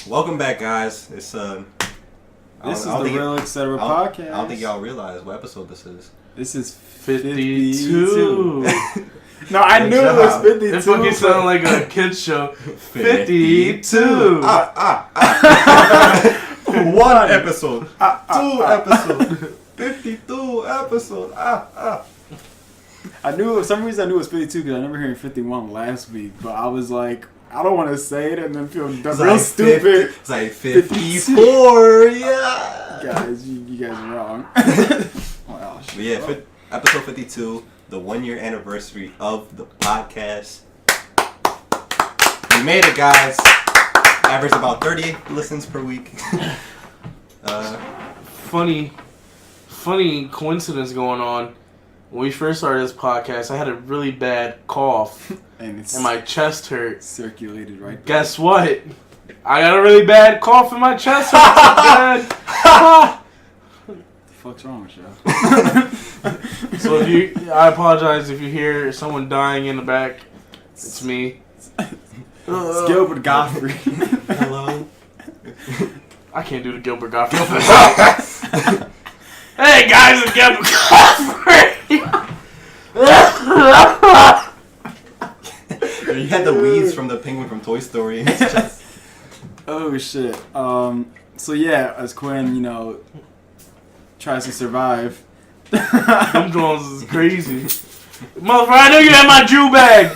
Welcome back, guys. It's This is the Real Etc. podcast. I don't think y'all realize what episode this is. This is 52. No, I knew it was 52. It fucking sounded like a kid's show. 52. One episode. 2 episodes. 52 episodes. I knew, for some reason I knew it was 52 because I remember hearing 51 last week, but I was like, I don't want to say it and then feel real stupid. It's like 54, yeah. Guys, you guys are wrong. Well, but yeah, episode 52, the 1-year anniversary of the podcast. We made it, guys. Average about 30 listens per week. Funny coincidence going on. When we first started this podcast, I had a really bad cough and my chest hurt. Circulated right there. Guess what? I got a really bad cough and my chest hurts bad. What the fuck's wrong with you? So I apologize if you hear someone dying in the back. It's me. It's Gilbert Godfrey. Hello. I can't do the Gilbert Godfrey. Hey guys, it's Gilbert Godfrey. You had the weeds from the penguin from Toy Story. Oh shit. So yeah, as Quinn, tries to survive. Jon Jones is crazy. Motherfucker, I knew you had my Jew bag.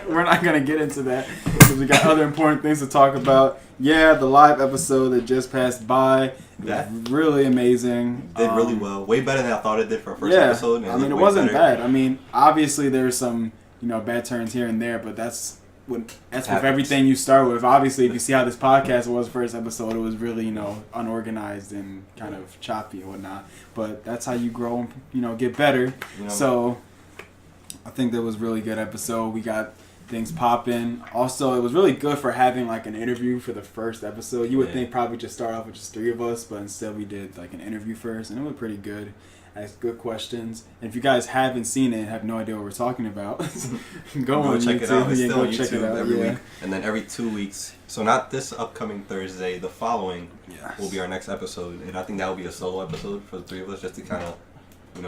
We're not gonna get into that because we got other important things to talk about. Yeah, the live episode that just passed by. That really amazing. Did really well. Way better than I thought it did for a first episode. I mean, it wasn't bad. I mean, obviously there's some bad turns here and there, but that's with everything you start with. Obviously, if you see how this podcast was first episode, it was really unorganized and kind of choppy and whatnot. But that's how you grow and get better. So I think that was a really good episode. We got things popping. Also, it was really good for having like an interview for the first episode. You would think probably just start off with just 3 of us, but instead we did like an interview first, and it was pretty good. Asked good questions. And if you guys haven't seen it and have no idea what we're talking about, go check it out. It's still on YouTube every week. week. And then every 2 weeks. So not this upcoming Thursday, the following will be our next episode. And I think that will be a solo episode for the 3 of us, just to kind of,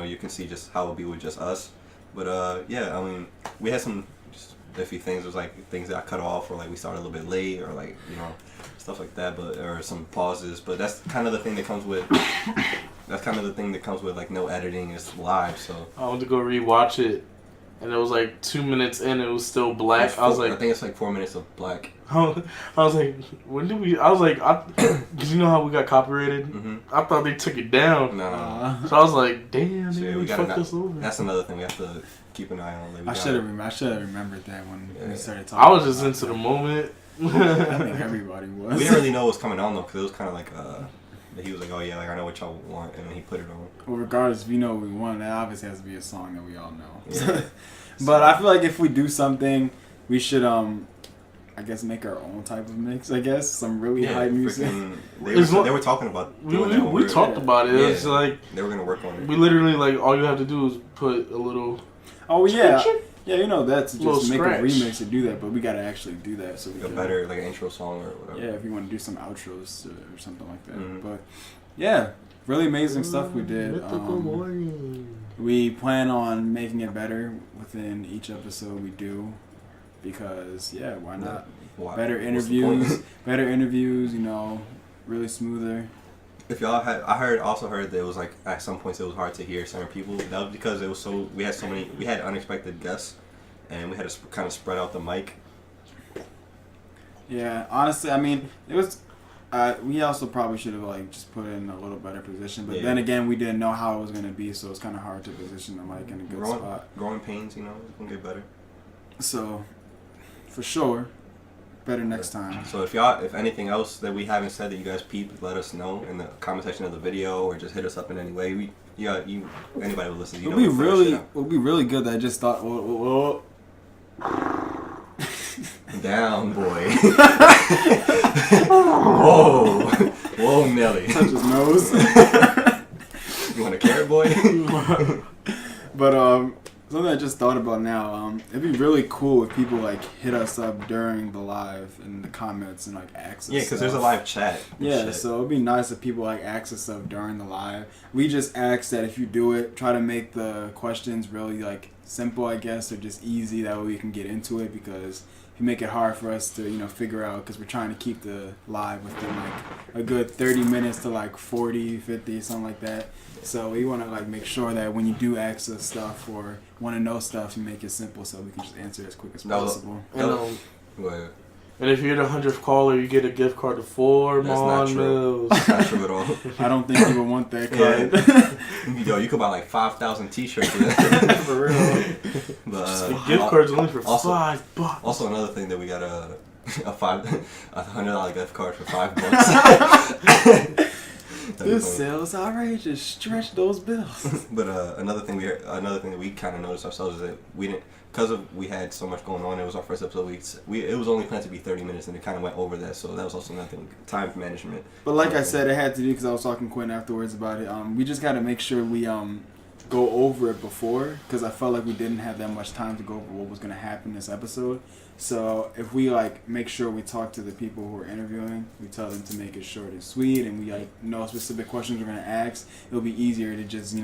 you can see just how it'll be with just us. But yeah, I mean, we had some iffy things. It was like things that I cut off, or like we started a little bit late, or like stuff like that. But or some pauses. But that's kind of the thing that comes with. That's kind of the thing that comes with like no editing. It's live, so. I went to go rewatch it, and it was like 2 minutes in. It was still black. I think it's like 4 minutes of black. I was like, when did we? I was like, because you know how we got copyrighted. Mm-hmm. I thought they took it down. No. So I was like, damn, so we fucked this over. That's another thing we have to keep an eye on. Like, I should have remembered that when we started talking. I was just into the moment. I think everybody was. We didn't really know what was coming on though, because it was kind of like he was like, oh yeah, like I know what y'all want, and then he put it on. Well, regardless, if you know what we want, that obviously has to be a song that we all know. Yeah. But I feel like if we do something, we should I guess make our own type of mix. I guess some really high music. They were talking about. We talked about it. It's like they were gonna work on it. We literally like all you have to do is put a little. Oh yeah. Yeah, that's just make scratch. A remix to do that, but we gotta actually do that so we can better like an intro song or whatever. Yeah, if you want to do some outros or something like that. Mm-hmm. But yeah, really amazing stuff we did. We plan on making it better within each episode we do, because why not? Better interviews, really smoother. If y'all had, also heard that it was like at some points it was hard to hear certain people. That was because it was we had unexpected guests, and we had to kind of spread out the mic. Yeah, honestly, I mean, it was. We also probably should have like just put it in a little better position, but then again, we didn't know how it was gonna be, so it's kind of hard to position the mic in a good spot. Growing pains, it's gonna get better. So, for sure. Better next time. So if anything else that we haven't said that you guys peep, let us know in the comment section of the video, or just hit us up in any way. Anybody will listen. It'll be really good. That I just thought. Whoa. Down, boy. Whoa, Nelly. Touch his nose. You want a carrot, boy? But Something I just thought about now. It'd be really cool if people like hit us up during the live in the comments and like ask us. Yeah, because there's a live chat. Yeah, so it'd be nice if people like ask us stuff during the live. We just ask that if you do it, try to make the questions really like simple, I guess, or just easy. That way we can get into it, because if you make it hard for us to figure out, because we're trying to keep the live within like a good 30 minutes to like 40, 50, something like that. So we want to like make sure that when you do ask us stuff or want to know stuff, you make it simple so we can just answer as quick as possible. And if you're the 100th caller, you get a gift card to 4 Mon Mills. That's not true at all. I don't think you would want that card. Yeah. Yo, you could buy like 5,000 t-shirts with that. For real. But, the gift card's only for $5. Also, another thing that we got a $100 gift card for $5. This sale's outrageous. Stretch those bills. But another thing that we kind of noticed ourselves is that we didn't, because we had so much going on. It was our first episode. It was only planned to be 30 minutes, and it kind of went over that. So that was also nothing time management. But like I said, it had to do because I was talking to Quinn afterwards about it. We just got to make sure we go over it before, because I felt like we didn't have that much time to go over what was going to happen this episode. So if we like make sure we talk to the people who are interviewing, we tell them to make it short and sweet, and we like know specific questions we're gonna ask, it'll be easier to just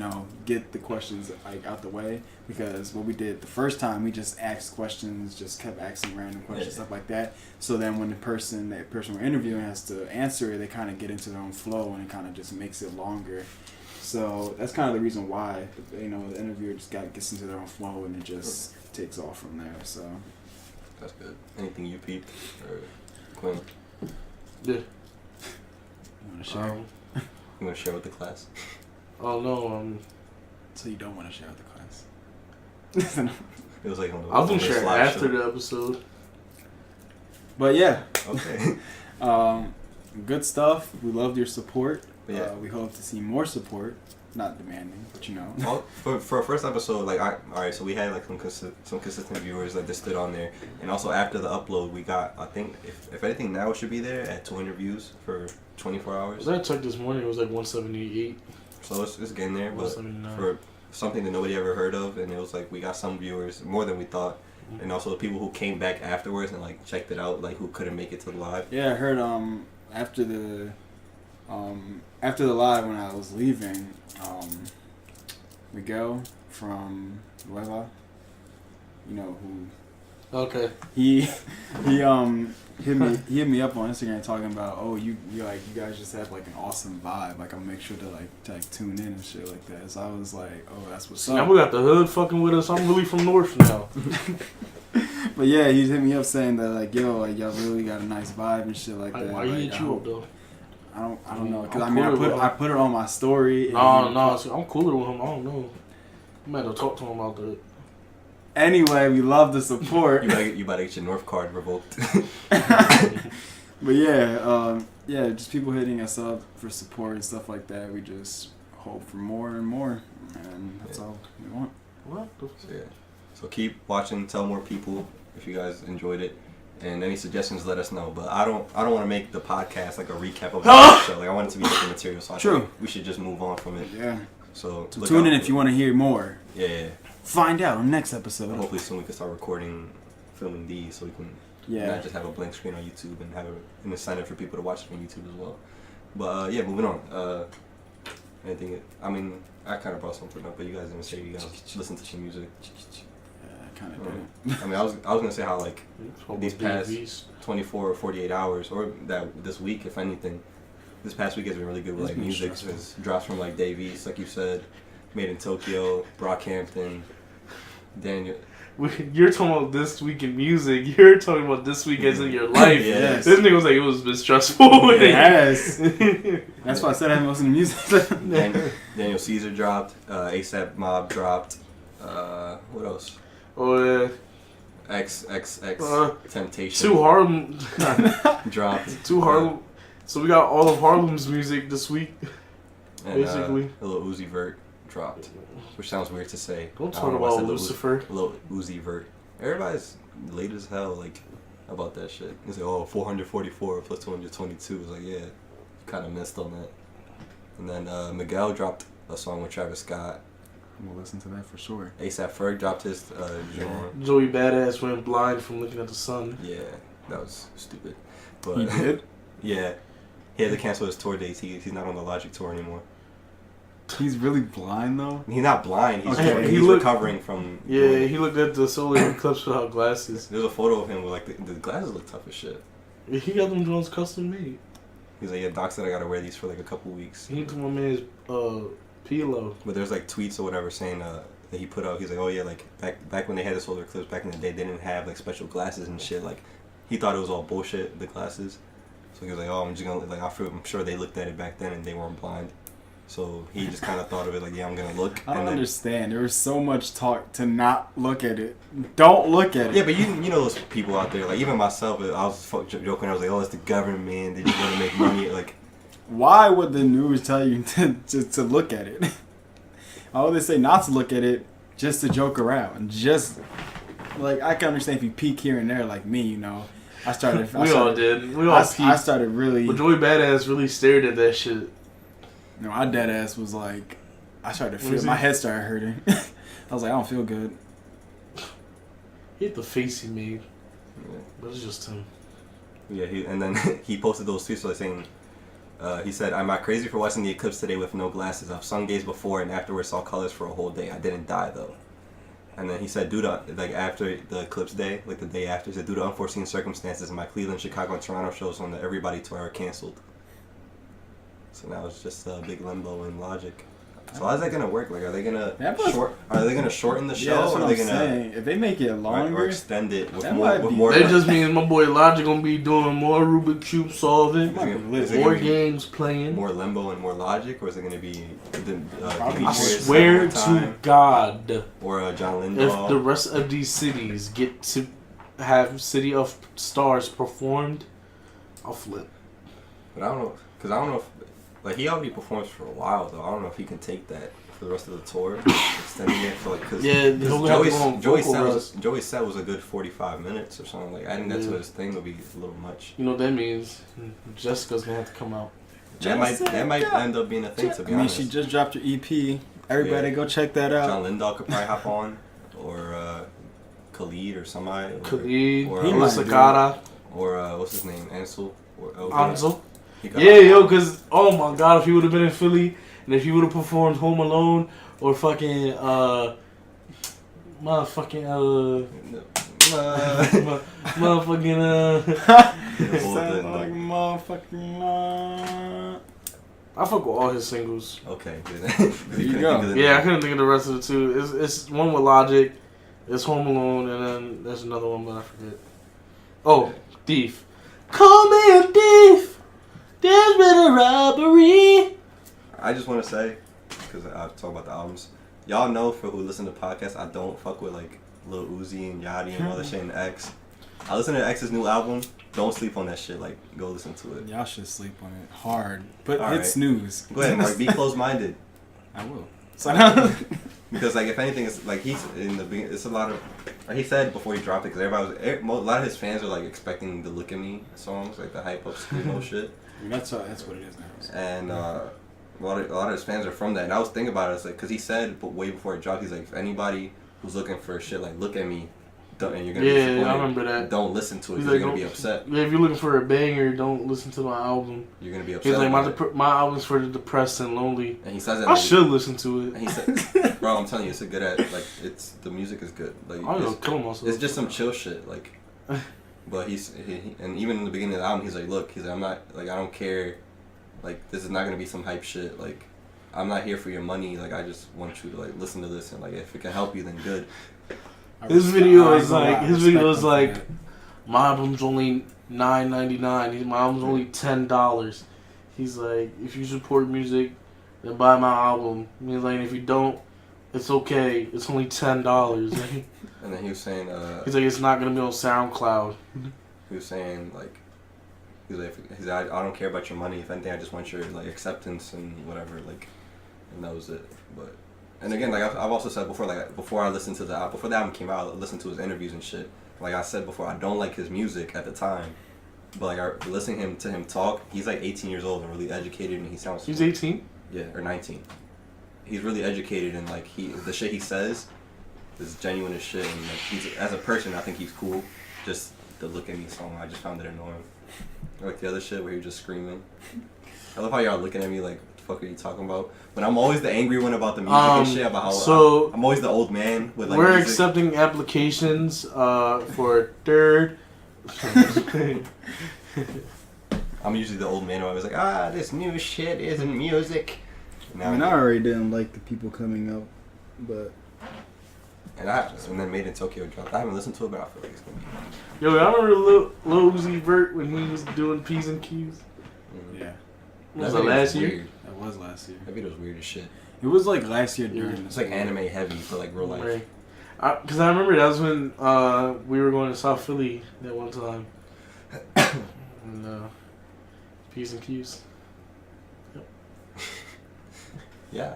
get the questions like out the way. Because what we did the first time, we just asked questions, just kept asking random questions, stuff like that. So then when that person we're interviewing has to answer it, they kind of get into their own flow, and it kind of just makes it longer. So that's kind of the reason why the interviewer just gets into their own flow, and it just takes off from there. So. That's good. Anything you peeped or Quinn? Yeah. You want to share? You want to share with the class? Oh no. So you don't want to share with the class? It was like I was gonna share after the episode. But yeah. Okay. Good stuff. We loved your support. Yeah. We hope to see more support. Not demanding, but Well, for our first episode, like alright, so we had like some consistent viewers that just stood on there, and also after the upload, we got, I think if anything now it should be there at 200 views for 24 hours. I checked this morning, it was like 178. So it's getting there, but for something that nobody ever heard of, and it was like we got some viewers more than we thought, and also the people who came back afterwards and like checked it out, like who couldn't make it to the live. Yeah, I heard after the live when I was leaving, Miguel from Nueva, who. Okay. He hit me up on Instagram talking about, you guys just have like an awesome vibe, like I'll make sure to tune in and shit like that. So I was like, that's what's up. Now we got the hood fucking with us. I'm really from North now. But yeah, he hit me up saying that like, y'all really got a nice vibe and shit like that. Why you hit you up though? I don't know, because I put it on my story. No, I'm cooler with him. I don't know. I'm gonna talk to him about that. Anyway, we love the support. you better get your North card revoked. But yeah, just people hitting us up for support and stuff like that. We just hope for more and more, and that's all we want. What? So keep watching. Tell more people if you guys enjoyed it. And any suggestions, let us know. But I don't want to make the podcast like a recap of the show. Like I want it to be different material. So I think we should just move on from it. Yeah. So tune in if you want to hear more. Yeah. Find out on the next episode. And hopefully soon we can start filming these, so we can not just have a blank screen on YouTube and have an incentive for people to watch it on YouTube as well. But moving on. Anything? I mean, I kind of brought something up, but you guys didn't say you guys listen to some music. Kind of didn't. I mean, I was gonna say how like these past 24 or 48 hours, or this week, if anything, this past week has been really good with like music. It's drops from like Dave East, like you said, Made in Tokyo, Brockhampton, Daniel. You're talking about this week in music. You're talking about this week as in your life. Yes. This nigga was like, it was a bit stressful. Yes. That's why I said I haven't listened to music. Daniel Caesar dropped. ASAP Mob dropped. What else? XXX Temptation. 2 Harlem dropped. 2 Harlem. So we got all of Harlem's music this week. And, basically. A little Uzi Vert dropped, which sounds weird to say. Don't talk about Lucifer. Little Uzi Vert. Everybody's late as hell, like, about that shit. It's like, 444 plus 222. It's like, yeah, kind of missed on that. And then Miguel dropped a song with Travis Scott. I'm gonna listen to that for sure. ASAP Ferg dropped his joint. Joey Badass went blind from looking at the sun. Yeah, that was stupid. But He did? Yeah. He had to cancel his tour dates. He's not on the Logic tour anymore. He's really blind though? He's not blind. He's, Okay. he's recovering from... Yeah, he looked at the solar eclipse without glasses. There's a photo of him with, like, the glasses look tough as shit. He got them Jones custom made. He's like, yeah, Doc said I gotta wear these for, like, a couple weeks. He took my man's pillow. But there's, like, tweets or whatever saying that he put out. He's like, oh, yeah, like, back when they had the solar eclipse back in the day, they didn't have, like, special glasses and shit. Like, he thought it was all bullshit, the glasses. So he was like, oh, I'm just gonna, like, I'm sure they looked at it back then and they weren't blind. So he just kind of thought of it like, yeah, I'm gonna look. I don't understand. There was so much talk to not look at it. Don't look at it. Yeah, but you know those people out there, like even myself, I was joking. I was like, oh, it's the government, man. They just want to make money. Like, why would the news tell you to look at it? Why would they say not to look at it just to joke around? Just like I can understand if you peek here and there, like me, you know. I started. We all did. We all peeked. I started really. But Joey Badass really stared at that shit. No, my dead ass was like, I started to feel, my head started hurting. I was like, I don't feel good. He hit the face he made. Yeah. But it's just him. Yeah, and then he posted those tweets like saying, he said, I'm not crazy for watching the eclipse today with no glasses. I've sung gaze before and afterwards saw colors for a whole day. I didn't die though. And then he said, due to, like after the eclipse day, like the day after, he said, due to unforeseen circumstances, my Cleveland, Chicago, and Toronto shows on the Everybody tour are canceled. So now it's just a big limbo in Logic. So how's that gonna work? Like, are they gonna shorten the show? Yeah, that's what or are they I'm gonna saying. If they make it longer or extend it with more? That just means my boy Logic gonna be doing more Rubik's Cube solving, more games playing, more Limbo and more Logic, or is it gonna be? I swear to God, or John Lindahl. If the rest of these cities get to have City of Stars performed, I'll flip. But I don't know, cause I don't know if. Like, he already performs for a while, though. I don't know if he can take that for the rest of the tour. Extending it for, like, because Joey's set was a good 45 minutes or something. Like, adding that to his thing would be a little much. You know what that means? Jessica's going to have to come out. That might end up being a thing, to be honest. She just dropped her EP. Everybody go check that out. John Lindahl could probably hop on. Or Khalid or somebody. Khalid. Or Sakata. Or, what's his name? Ansel? Ansel. Yeah, yo, because, oh my God, if he would have been in Philly, and if he would have performed Home Alone, or fucking, motherfucking, I fuck with all his singles. Okay, good. There you go. Yeah, I couldn't think of the rest of the two. It's one with Logic, it's Home Alone, and then there's another one, but I forget. Oh, Thief. Call me a thief! There's been a robbery. I just want to say, because I talk about the albums, y'all know for who listen to podcasts, I don't fuck with like Lil Uzi and Yachty and all that shit and X. I listen to X's new album. Don't sleep on that shit. Like, go listen to it. Y'all should sleep on it hard, but hit snooze. Go ahead, Mark. Be closed-minded. I will. Because like if anything, it's like he's in the beginning. It's a lot of. Like he said before he dropped it, because a lot of his fans are like expecting the "Look at Me" songs, like the hype up screamo shit. That's what it is now. And a lot of his fans are from that. And I was thinking about it, it's like, because he said, but way before it dropped, he's like, if anybody who's looking for shit like "Look at Me," and you're gonna be disappointed, I remember that. Don't listen to it. Because you're gonna be upset. Yeah, if you're looking for a banger, don't listen to my album. You're gonna be upset. He's like, my album's for the depressed and lonely. And he says that. I should listen to it. And he said, bro, I'm telling you, it's a good the music is good. Like, I'm gonna kill myself. It's just some chill shit, like. But and even in the beginning of the album, he's like, I'm not, like, I don't care, like, this is not gonna be some hype shit, like, I'm not here for your money, like, I just want you to, like, listen to this, and, like, if it can help you, then good. His video is like, my album's only $9.99, my album's only $10. He's like, if you support music, then buy my album. He's like, if you don't, it's okay, it's only $10. And then he was saying, he's like, it's not gonna be on SoundCloud. He was saying, like, I don't care about your money. If anything, I just want your, like, acceptance and whatever, like, and that was it. But, and again, like, I've also said before, like, before the album came out, I listened to his interviews and shit. Like I said before, I don't like his music at the time, but, like, listening to him talk, he's, like, 18 years old and really educated, and he sounds... He's 18? Yeah, or 19. he's really educated and like the shit he says is genuine as shit. And like he's as a person, I think he's cool. Just the Look at Me song, I just found it annoying. Like the other shit where you're just screaming. I love how y'all looking at me like, what the fuck are you talking about? But I'm always the angry one about the music and shit. About how I'm always the old man with like. We're music. Accepting applications for a third. I'm usually the old man who I was like, this new shit isn't music. Now, I already didn't like the people coming up, but. And then Made in Tokyo dropped. I haven't listened to it, but I feel like it's gonna be. Yo, I remember Lil Uzi Vert when he was doing P's and Q's. Mm-hmm. Yeah. Was that last year? Weird. That was last year. That video was weird as shit. It was like last year during. It's like anime heavy for like real life. Right. Because I remember that was when we were going to South Philly that one time. And P's and Q's. Yep. Yeah.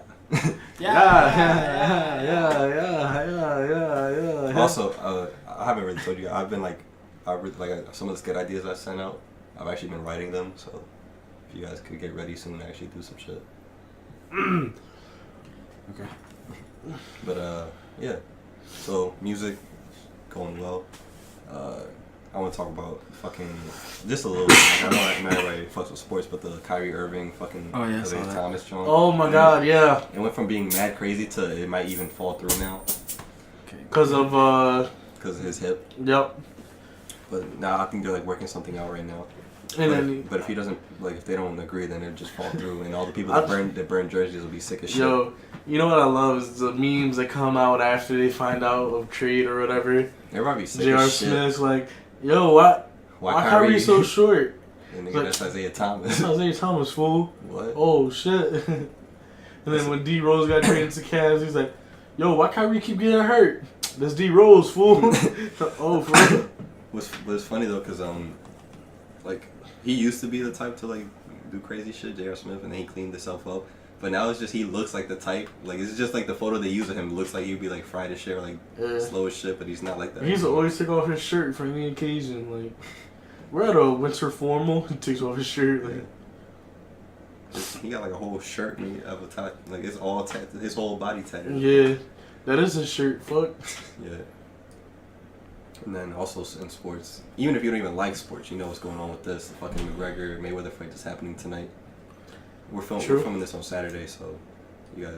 Yeah. Also, I haven't really told you. I've been like, some of the skit ideas I sent out. I've actually been writing them. So, if you guys could get ready soon, to actually do some shit. Okay. But yeah. So music going well. I want to talk about fucking just a little bit. Like, I know that Mary Ray fucks with sports, but the Kyrie Irving fucking Isaiah Thomas joint. Oh my god, yeah. It went from being mad crazy to it might even fall through now. Because of because of his hip. Yep. But now I think they're like working something out right now. But if he doesn't, like, if they don't agree, then it'll just fall through, and all the people that burn jerseys will be sick as shit. Yo, you know what I love is the memes that come out after they find out of trade or whatever. Everybody be sick J.R. as shit. Smith's like, yo, why Kyrie so short? And nigga, like, that's Isaiah Thomas. That's Isaiah Thomas, fool. What? Oh shit. And then when DeRose got traded to Cavs, he's like, yo, why Kyrie keep getting hurt? That's DeRose, fool. Oh, for real. What's funny though, cause like he used to be the type to like do crazy shit, J.R. Smith, and then he cleaned himself up. But now it's just he looks like the type. Like it's just like the photo they use of him looks like he'd be like fried as shit or like slow as shit, but he's not like that. He's always take off his shirt for any occasion. Like we're at a winter formal, he takes off his shirt. Like he got like a whole shirt of a type. Like it's all tattooed, his whole body tattooed. Yeah, that is his shirt. Fuck. Yeah. And then also in sports, even if you don't even like sports, you know what's going on with this. The fucking McGregor Mayweather fight that's happening tonight. We're filming this on Saturday, so you guys.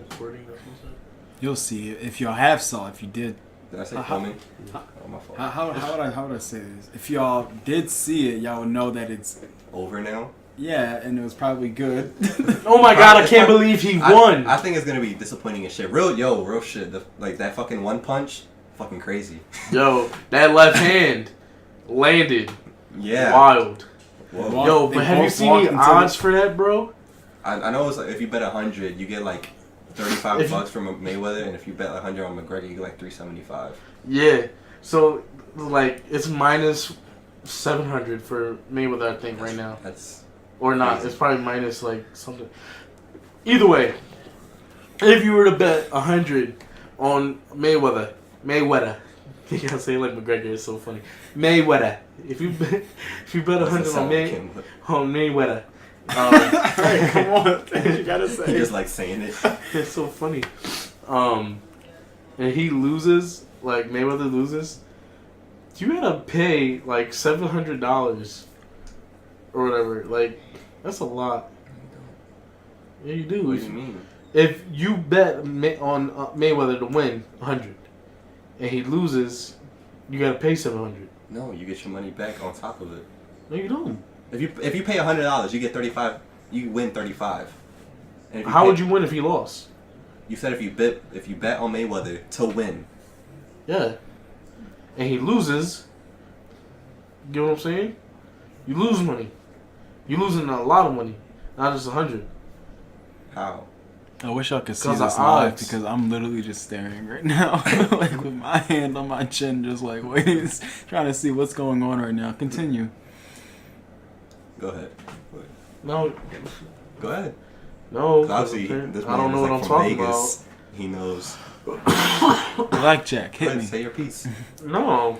You'll see it if y'all have saw. If you did. Did I say filming? Oh, my fault. How would I say this? If y'all did see it, y'all would know that it's over now. Yeah, and it was probably good. Oh my god, I can't believe he won. I think it's gonna be disappointing as shit. Real shit. Like that fucking one punch. Fucking crazy. Yo, that left hand landed. Yeah. Wild. Whoa. Yo, but have you seen the odds for that, bro? I know it's like if you bet 100, you get like $35 from Mayweather, and if you bet 100 on McGregor, you get like $375. Yeah. So like it's minus 700 for Mayweather, I think, right now. That's or not. Crazy. It's probably minus like something. Either way, if you were to bet 100 on Mayweather. You gotta say it like McGregor. It's so funny. Mayweather. If you bet 100 on Mayweather. Hey, come on. You gotta say. He just like saying it. It's so funny. And he loses, like Mayweather loses. You gotta pay like $700 or whatever. Like that's a lot. Yeah, you do. What do you mean? If you bet on Mayweather to win 100. And he loses, you gotta pay $700. No, you get your money back on top of it. No, you don't. If you pay $100, you get 35. You win 35. And how would you win if he lost? You said if you bet on Mayweather to win. Yeah. And he loses. You get what I'm saying? You lose money. You're losing a lot of money, not just 100. How? I wish I could see this live because I'm literally just staring right now, like with my hand on my chin, just like waiting, trying to see what's going on right now. Continue. Go ahead. No. Go ahead. No. Obviously, this I don't know what I'm talking about. He knows. Blackjack, hit me. Say your piece. No.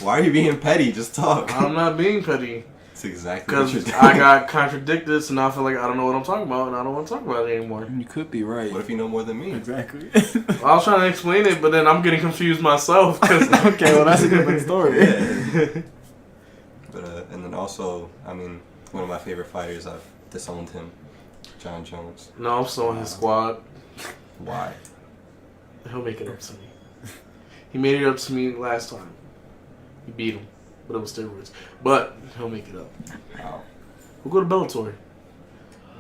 Why are you being petty? Just talk. I'm not being petty. That's exactly what you're Because doing. I got contradicted, so now I feel like I don't know what I'm talking about, and I don't want to talk about it anymore. You could be right. What if you know more than me? Exactly. I was trying to explain it, but then I'm getting confused myself. Cause Okay, well, that's a different story. Yeah. But and then also, I mean, one of my favorite fighters, I've disowned him, Jon Jones. No, I'm still in his squad. Why? He'll make it up to me. He made it up to me last time. He beat him, but it was steroids. But he'll make it up. Wow. We'll go to Bellator.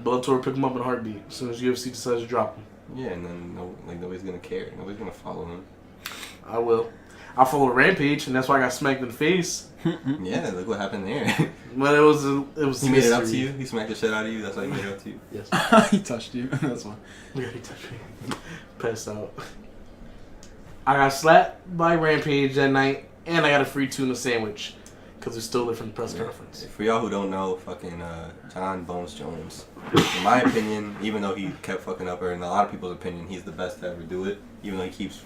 Bellator pick him up in a heartbeat as soon as UFC decides to drop him. Yeah, and then nobody's gonna care. Nobody's gonna follow him. I will. I follow Rampage, and that's why I got smacked in the face. Yeah, look what happened there. But it was. He made it up to you. He smacked the shit out of you. That's why he made it up to you. Yes. He touched you. That's why. Yeah, he touched me. Passed out. I got slapped by Rampage that night, and I got a free tuna sandwich because we stole it from the press conference. For y'all who don't know, fucking Jon Jones. In my opinion, even though he kept fucking up, or in a lot of people's opinion, he's the best to ever do it. Even though he keeps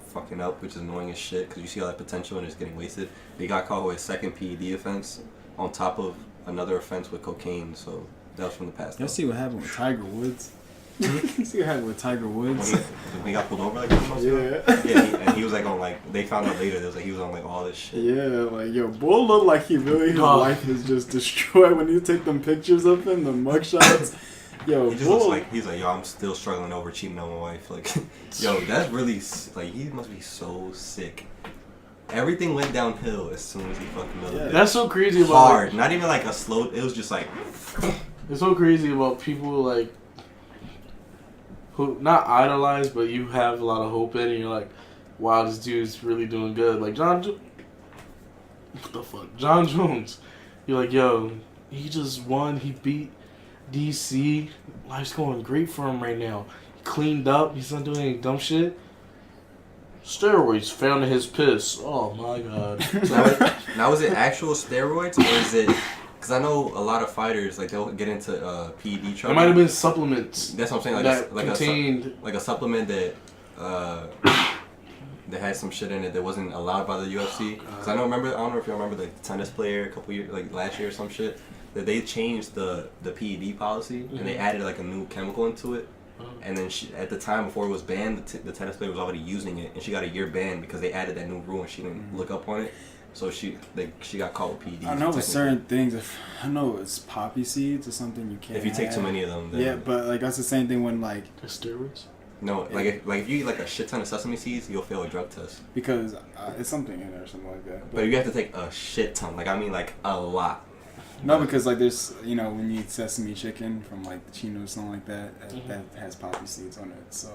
fucking up, which is annoying as shit, because you see all that potential and it's getting wasted. But he got caught with a second PED offense on top of another offense with cocaine, so that was from the past. Y'all see what happened with Tiger Woods? You see what happened with Tiger Woods? When he got pulled over like 2 months ago? Yeah. He was like on like, they found out later, he was on like all this shit. Yeah, like, yo, Bull looked like his life is just destroyed when you take them pictures of him, the mugshots. Yo, He just Bull. looks like, he's like, yo, I'm still struggling over cheating on my wife. Like, yo, that's really, like, he must be so sick. Everything went downhill as soon as he fucking met. Yeah. That's so crazy about. Hard, not even like a slow, it was just like. It's so crazy about people like who not idolize, but you have a lot of hope in, and you're like, wow, this dude's really doing good. Like what the fuck, Jon Jones. You're like, yo, he just won. He beat DC. Life's going great for him right now. He cleaned up. He's not doing any dumb shit. Steroids found in his piss. Oh my god. Now is it actual steroids or is it? Because I know a lot of fighters like they'll get into PED trouble. It might have been supplements. That's what I'm saying. Like that like contained a supplement that that had some shit in it that wasn't allowed by the UFC. Because I don't know if you remember the tennis player a couple years, like last year or some shit, that they changed the PED policy and they added like a new chemical into it. And then at the time before it was banned, the tennis player was already using it, and she got a year ban because they added that new rule and she didn't look up on it. So she got caught with PEDs. I know with certain things, I know it's poppy seeds or something you can't. If you take too many of them, then yeah, but like that's the same thing when like the steroids. no, like if you eat like a shit ton of sesame seeds, you'll fail a drug test. Because it's something in there or something like that. But you have to take a shit ton, like I mean like a lot. No, because like there's when you eat sesame chicken from like the Chino or something like that, that has poppy seeds on it. So,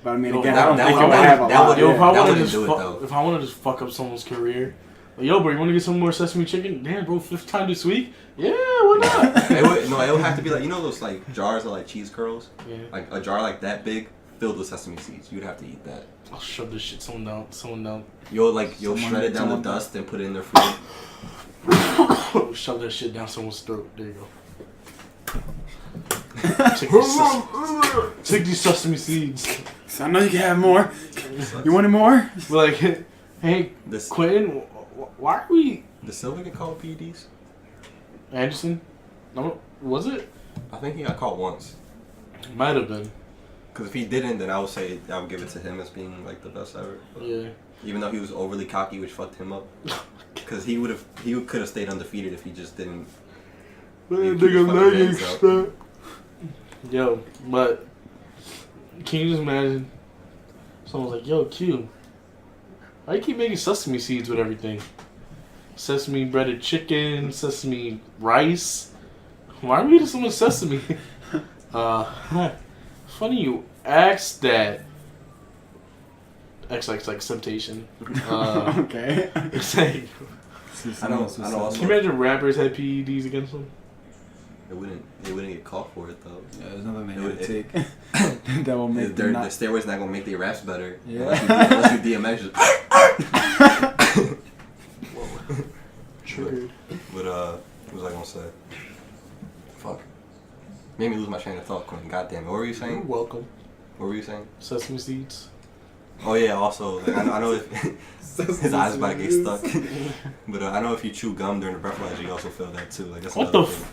but I mean again, I don't think you would have a lot. Yo, if I want to wouldn't do it, just though. if I want to just fuck up someone's career, like, yo, bro, you want to get some more sesame chicken? Damn, bro, 5th time this week? Yeah, why not? it would have to be like those like jars of like cheese curls, Yeah. like a jar like that big filled with sesame seeds. You'd have to eat that. I'll shove this shit someone down. You'll shred it down the dust and put it in their food. Shove that shit down someone's throat. There you go. Take these sesame seeds. So I know you can have more. You wanted more? Like, hey, Quentin, why are we... Does Silva get caught with PEDs? Anderson? No, was it? I think he got caught once. Might have been. Because if he didn't, then I would say I would give it to him as being like the best ever. Yeah. Even though he was overly cocky, which fucked him up. Because he could have stayed undefeated if he just didn't. Yo, but can you just imagine? Someone's like, "Yo, Q, why you keep making sesame seeds with everything? Sesame breaded chicken, sesame rice. Why are we eating so much sesame?" Funny you asked that. XXX Temptation. Okay. It's like, I know. Also, can you imagine rappers had PEDs against them? They wouldn't get caught for it though. Yeah, there's nothing they would take that will make the steroids not gonna make their raps better. Yeah. Unless you DMX. Triggered. But what was I gonna say? Fuck. Made me lose my train of thought, Quentin. God damn it. What were you saying? You're welcome. What were you saying? Sesame seeds. Oh yeah, also like, I know if his eyes might get stuck, but I know if you chew gum during the breathalyzer, you also feel that too. Like that's What another the thing.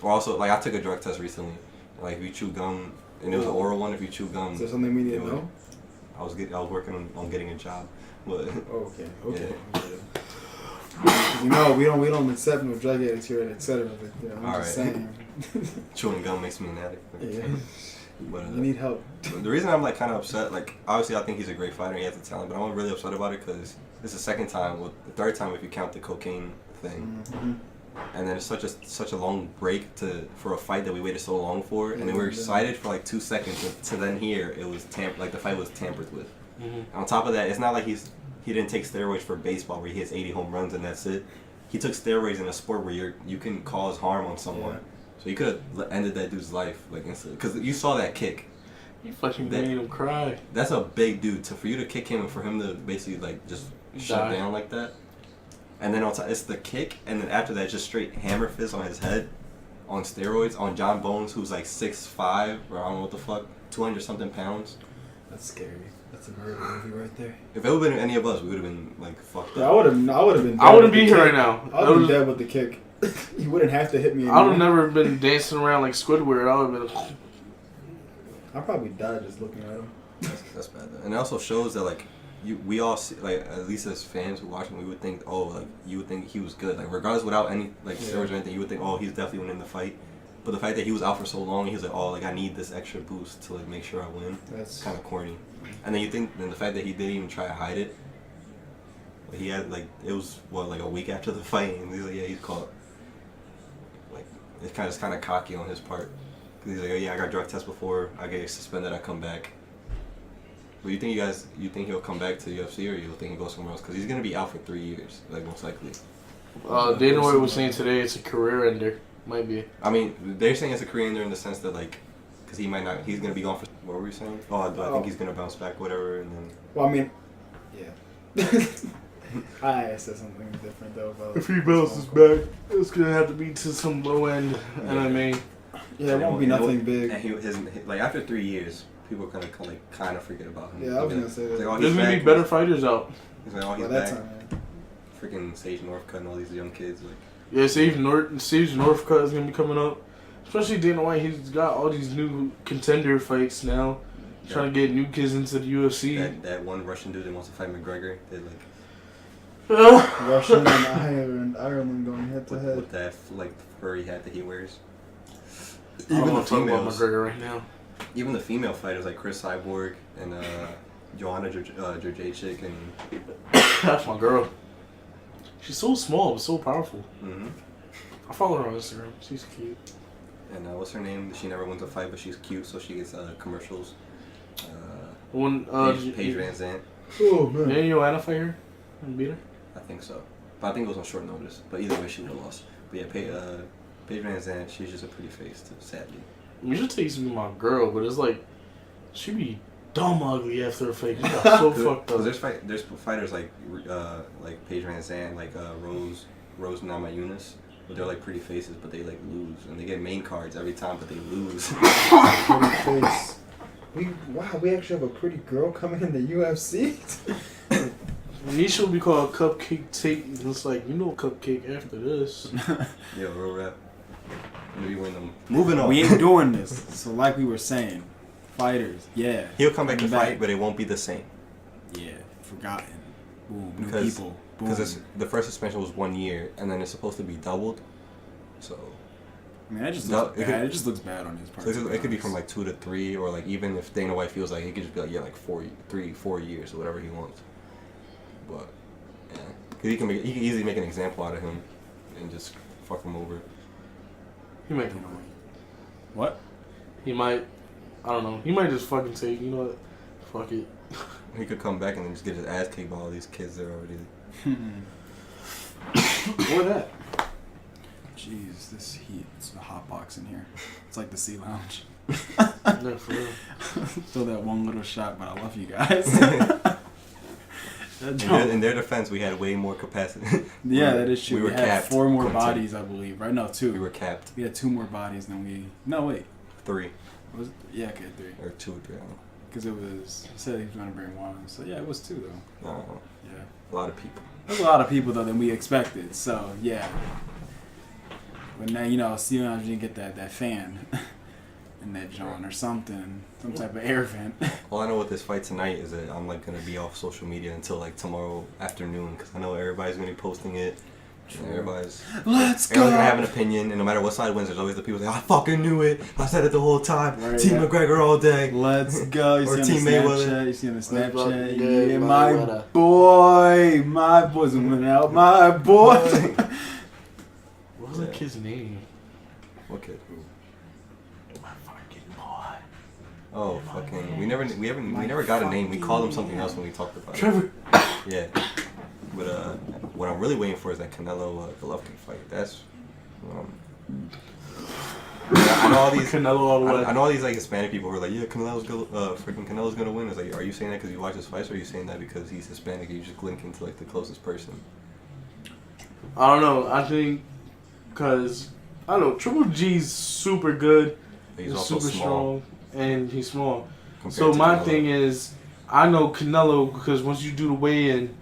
Or also, like I took a drug test recently. Like if you chew gum, and it was an oral one. If you chew gum, Is there something we need to know? I was working on getting a job, but Okay. Yeah. You know, we don't accept no drug addicts here, etc. But you know, I'm just saying. chewing gum makes me an addict. Yeah. But, You need help. the reason I'm like kind of upset, like obviously I think he's a great fighter, he has the talent, but I'm really upset about it because it's the second time, well, the third time if you count the cocaine thing, and then it's such a long break for a fight that we waited so long for, and then we were excited for like 2 seconds to then hear it was like the fight was tampered with. Mm-hmm. On top of that, it's not like he didn't take steroids for baseball where he hits 80 home runs and that's it. He took steroids in a sport where you can cause harm on someone. Yeah. So you could have ended that dude's life like instantly. Because you saw that kick. You fucking made him cry. That's a big dude. For you to kick him and for him to basically like just shut down like that. And then on top, it's the kick, and then after that, just straight hammer fist on his head, on steroids, on Jon Jones, who's like 6'5", or I don't know what the fuck, 200 something pounds. That's scary. That's a murder movie right there. If it would have been any of us, we would have been like fucked up. I would have been. I wouldn't be here right now. I would have been dead with the kick. You wouldn't have to hit me anymore. I would have never been dancing around like Squidward. I would have been. I probably died just looking at him. That's bad though. And it also shows that like we all see, like at least as fans who watch him, we would think, oh, like you would think he was good, like regardless without any like steroids or anything, you would think, oh, he's definitely winning the fight. But the fact that he was out for so long, he was like, oh, like I need this extra boost to like make sure I win. That's kind of corny. And then the fact that he didn't even try to hide it. Like he had like it was like a week after the fight, and he's like, yeah, he's caught. Like it's kind of cocky on his part. Cause he's like, oh, yeah, I got drug tests before I get suspended, I come back. But you think he'll come back to the UFC, or you think he goes somewhere else? Because he's gonna be out for 3 years, like most likely. Dana White was saying today it's a career ender. Might be. I mean, they're saying it's a career ender in the sense that like, because he might not, he's gonna be gone for. What were we saying? Oh, I think he's gonna bounce back, whatever, and then. Well, I mean, yeah. I said something different though. About if he bounces back, it's gonna have to be to some low end MMA. Yeah, it won't be nothing big. And his like after 3 years, people kind of forget about him. Yeah, I was gonna say that. Like, oh, there's gonna be better fighters out. He's like, oh, he's back. Freaking Sage Northcutt and all these young kids, like. Yeah, Sage Northcutt is gonna be coming up. Especially Dana White, he's got all these new contender fights now. Yeah. Trying to get new kids into the UFC. That one Russian dude that wants to fight McGregor, they like. Russian and Ireland going head to head. With that like furry hat that he wears. Even the females. McGregor right now. Even the female fighters like Chris Cyborg and Joanna Jędrzejczyk and. That's my girl. She's so small but so powerful. Mm-hmm. I follow her on Instagram. She's cute. And what's her name? She never wins a fight, but she's cute, so she gets commercials. Paige Van Zandt. Oh man! Didn't Joanna fight her and beat her? I think so, but I think it was on short notice. But either way, she would have lost. But yeah, Paige Van Zandt, she's just a pretty face, sadly. We should take some of my girl, but it's like she be dumb ugly after her face. She got so fucked up. There's fighters like Paige Van Zandt, like Rose Namajunas, but they're like pretty faces, but they like lose, and they get main cards every time, but they lose. Pretty face. We actually have a pretty girl coming in the UFC. Nisha will be called Cupcake Tate. It's like, you know, Cupcake after this. Yo, real rap. Maybe win them. Moving on. We ain't doing this. So like we were saying, fighters, yeah. He'll come back to fight, but it won't be the same. Yeah, forgotten. Boom, new because, people. Because the first suspension was 1 year, and then it's supposed to be doubled. So. I mean, that just looks bad. It just looks bad on his part. So it could be from like 2 to 3, or like even if Dana White feels like it could just be like, yeah, like 4 years or whatever he wants. But yeah, because he can easily make an example out of him and just fuck him over. He might. What? He might. I don't know. He might just fucking say, you know what? Fuck it. He could come back and then just get his ass kicked by all these kids that are already. What that? Jeez, this heat. It's a hot box in here. It's like the Sea Lounge. No, for real. Still that one little shot, but I love you guys. In their defense, we had way more capacity. Yeah, that is true. We had capped. 4 more bodies, I believe. Right? No, 2. We were capped. We had 2 more bodies than we. No, wait. 3. Yeah, okay, 3. Or 2 or 3. I don't know. Because it was, he said he was going to bring one. So, yeah, it was 2, though. Yeah. A lot of people. There's a lot of people, though, than we expected. So, yeah. But now, you know, Steven didn't get that fan in that John or something. Some type of air vent. All I know with this fight tonight is that I'm, like, going to be off social media until, like, tomorrow afternoon. Because I know everybody's going to be posting it. Everybody's gonna have an opinion, and no matter what side wins, there's always the people that I fucking knew it. I said it the whole time. Right, Team McGregor all day. Let's go. You or see Team Mayweather. You see on the Snapchat. Yeah, my boy's coming out. My boy. What was that kid's name? What kid? My fucking boy. Oh, fucking. We never got a name. We called him something else when we talked about Trevor. it. Yeah. But what I'm really waiting for is that Canelo Golovkin fight. That's I know all these Canelo all the way. I know all these like Hispanic people who are like, yeah, Canelo's gonna win. It's like, are you saying that because you watch his fights, or are you saying that because he's Hispanic and you just link into like the closest person? I don't know. I think because I don't know, Triple G's super good. He's also super strong, and he's small. So my thing is, I know Canelo because once you do the weigh-in.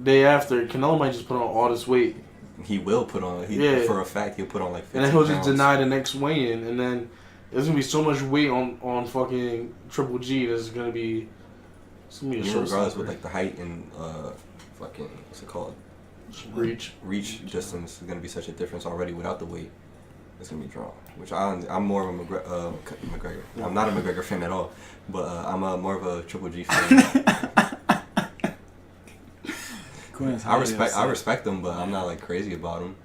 Day after, Canelo might just put on all this weight. He will put on. For a fact, he'll put on like 15 and then he'll pounds. just deny the next weigh-in, and then there's gonna be so much weight on fucking Triple G. It's gonna be a regardless with like the height and fucking what's it called? Reach distance is gonna be such a difference already without the weight. It's gonna be drawn. Which I'm more of a McGregor. I'm not a McGregor fan at all, but I'm more of a Triple G fan. I respect him, but I'm not like crazy about him.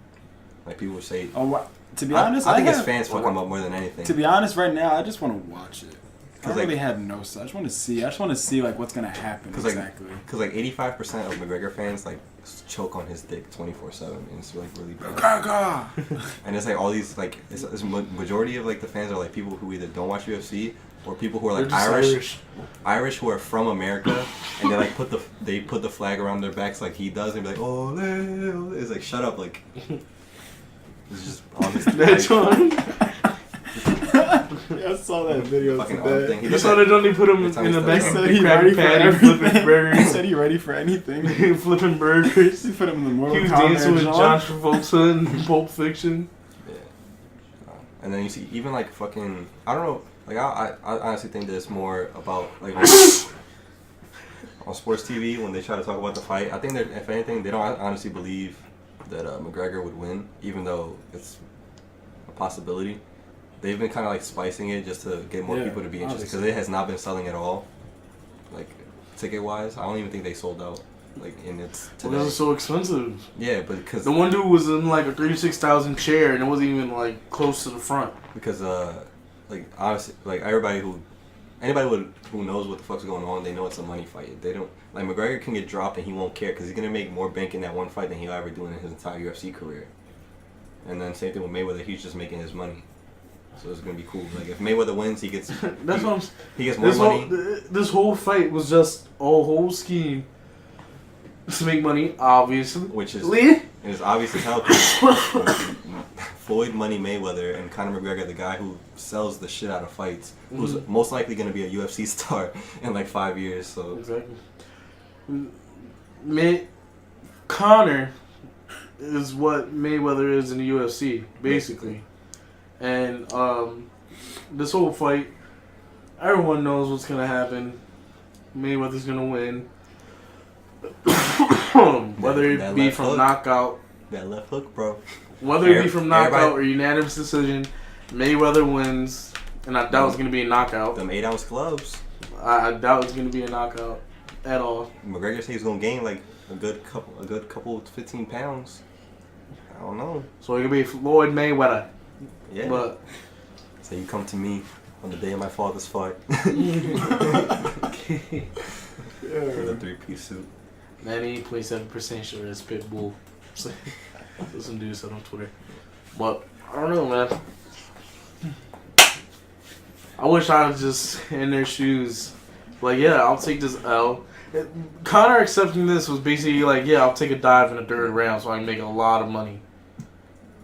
Like people say. To be honest, I think his fans fuck him up more than anything. To be honest, right now, I just want to watch it. I don't really have no stuff. I just want to see like what's gonna happen exactly. Because like 85% of McGregor fans like choke on his dick 24/7, and it's like really bad. And it's like all these like it's majority of like the fans are like people who either don't watch UFC or people who are like Irish who are from America, and they like put the flag around their backs like he does, and be like, oh, it's like shut up, like it's just honestly. That's one. I saw that video today. You saw that Johnny put him in the back of the Krabby Patty flipping burgers. He said he ready for anything. Flipping burgers. He put him in the Mortal Kombat. He was dancing with John Travolta in Pulp Fiction. Yeah. And then you see even like fucking I don't know. Like I honestly think that it's more about like on sports TV when they try to talk about the fight. I think that if anything, they don't honestly believe that McGregor would win, even though it's a possibility. They've been kind of like spicing it just to get more people to be interested because it has not been selling at all. Like ticket wise, I don't even think they sold out. Like in its. Well, this is so expensive. Yeah, but because the one dude was in like a 36,000 chair and it wasn't even like close to the front. Because like obviously, like anybody who knows what the fuck's going on, they know it's a money fight. They don't like McGregor can get dropped and he won't care because he's gonna make more bank in that one fight than he'll ever do in his entire UFC career. And then same thing with Mayweather, he's just making his money, so it's gonna be cool. Like if Mayweather wins, he gets he gets more money. This whole fight was just a whole scheme to make money, obviously. Which is obvious as hell. Floyd Money Mayweather and Conor McGregor, the guy who sells the shit out of fights, who's most likely going to be a UFC star in like 5 years. So exactly. Conor is what Mayweather is in the UFC, basically. And this whole fight, everyone knows what's going to happen. Mayweather's going to win. Whether it be from knockout. That left hook, bro. Whether it be from knockout or unanimous decision, Mayweather wins, and I doubt it's going to be a knockout. Them 8-ounce gloves. I doubt it's going to be a knockout at all. McGregor says he's going to gain like a good couple 15 pounds. I don't know. So it could be Floyd Mayweather. Yeah. But so you come to me on the day of my father's fight. With a 3-piece suit. 98.7% sure it's Pitbull. Some dude said on Twitter. But I don't know, man. I wish I was just in their shoes. Like, yeah, I'll take this L. Conor accepting this was basically like, yeah, I'll take a dive in the third round so I can make a lot of money.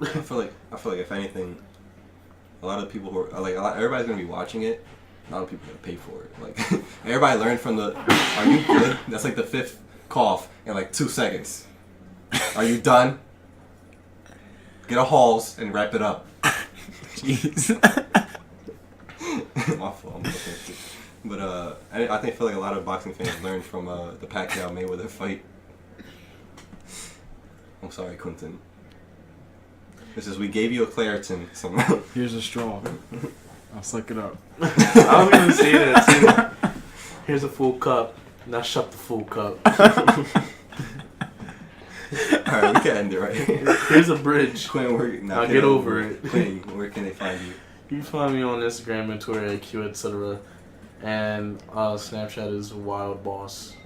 I feel like if anything, a lot of people who are like, everybody's gonna be watching it, a lot of people gonna pay for it. Like everybody learned from the. Are you good? That's like the 5th cough in like 2 seconds. Are you done? Get a Halls and wrap it up. Jeez. My fault. I'm looking. But I feel like a lot of boxing fans learned from the Pacquiao Mayweather fight. I'm sorry, Quentin. This is we gave you a Claritin. So Here's a straw. I'll suck it up. I was gonna say that too. Here's a full cup. Now shut the full cup. Alright, we can end it right here. Here's a bridge. Quentin, Now get over it. Quentin, where can they find you? You can find me on Instagram and Twitter at Q, etc. And Snapchat is Wild Boss.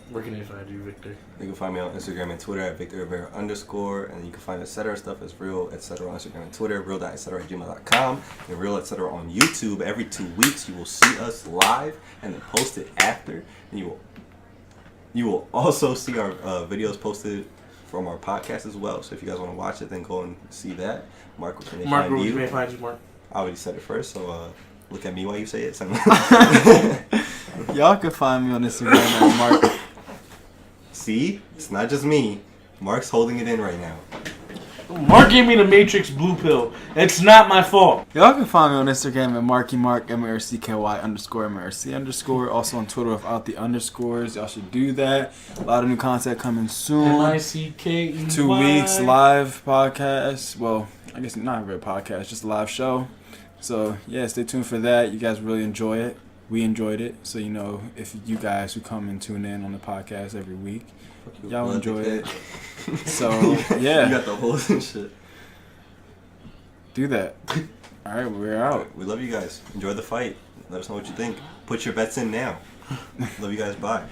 Where can they find you, Victor? You can find me on Instagram and Twitter at @VictorRivera_, and you can find etc. stuff as real etc. on Instagram and Twitter, real.etc@gmail.com, and real etc. on YouTube. Every 2 weeks you will see us live and then post it after. And you will also see our videos posted from our podcast as well. So if you guys want to watch it, then go and see that. Mark, where can they find you? Where can they find you, Mark? I already said it first, so look at me while you say it. Y'all can find me on Instagram at Mark. See? It's not just me. Mark's holding it in right now. Mark gave me the Matrix blue pill. It's not my fault. Y'all can find me on Instagram at MarkyMark, MarCky__MRC_. Also on Twitter without the underscores. Y'all should do that. A lot of new content coming soon. MICKEY. 2 weeks live podcast. Well, I guess not a real podcast, just a live show. So yeah, stay tuned for that. You guys really enjoy it. We enjoyed it. So you know, if you guys who come and tune in on the podcast every week, y'all enjoy it. So yeah, you got the holes and shit. Do that. All right, we're out. We love you guys. Enjoy the fight. Let us know what you think. Put your bets in now. Love you guys. Bye.